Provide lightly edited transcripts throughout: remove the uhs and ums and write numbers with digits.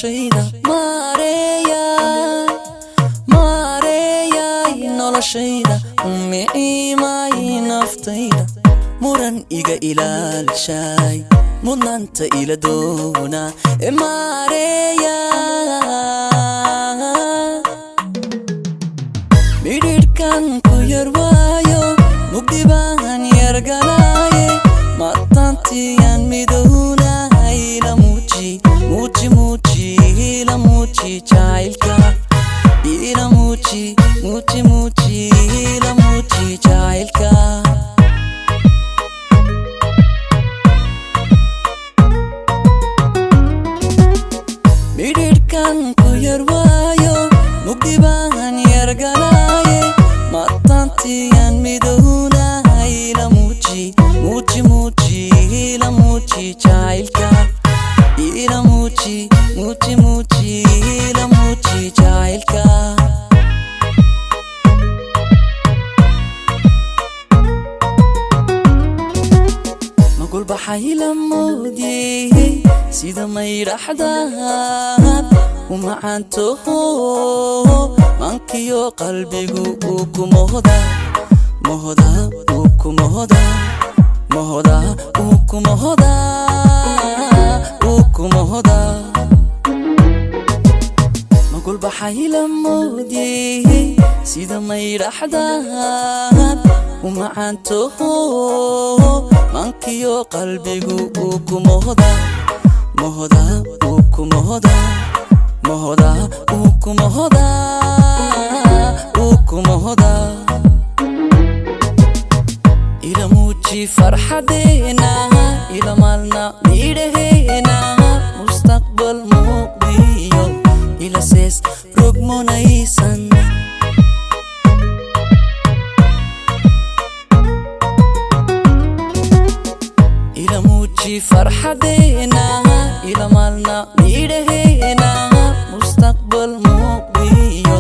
noloshayda maareeyay noloshayda umiciimay naftayda muran iga ilaalishay mudnaanta ila doona maareeya midhirhkan ku yar waayo mugdi baan yargalaaye mataantiyan midownahay ila muuji jacaylka ila muuji ila muuji jacaylka midhirhkan ku yar waayo mugdi baan yargalaaye mataantiyan midownahay ila muuji ila muuji jacaylka ila muuji ila muuji jacaylka magul baxay la moodiyey sida maydhaxdaad umacaantoho mankiyo qalbigu uu ku mohda magul baxay la moodiyey sida maydhaxdaad umacaantoho mankiyo qalbigu uu ku mohda ila muuji farxadeena ila maalna midhaheena mustaqbal muuqdiyo ila sees rogmonaysan ila muuji farxadeena ila maalna midhaheena mustaqbal muuqdiyo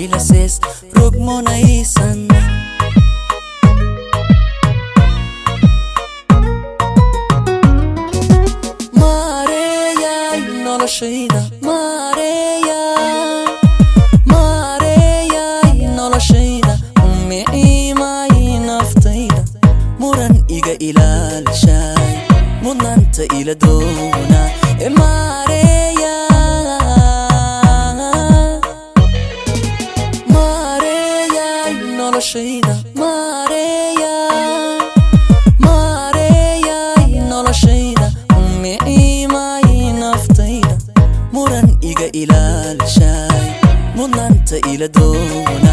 ila sees rogmonaysan noloshayda maareeyay noloshayda umiciimay naftayda muran iga ilaalishay mudnaanta ila doona maareeyay noloshayda maareeyay noloshayda umiciimay naftayda muran iga ilaalishay mudnaanta ila doona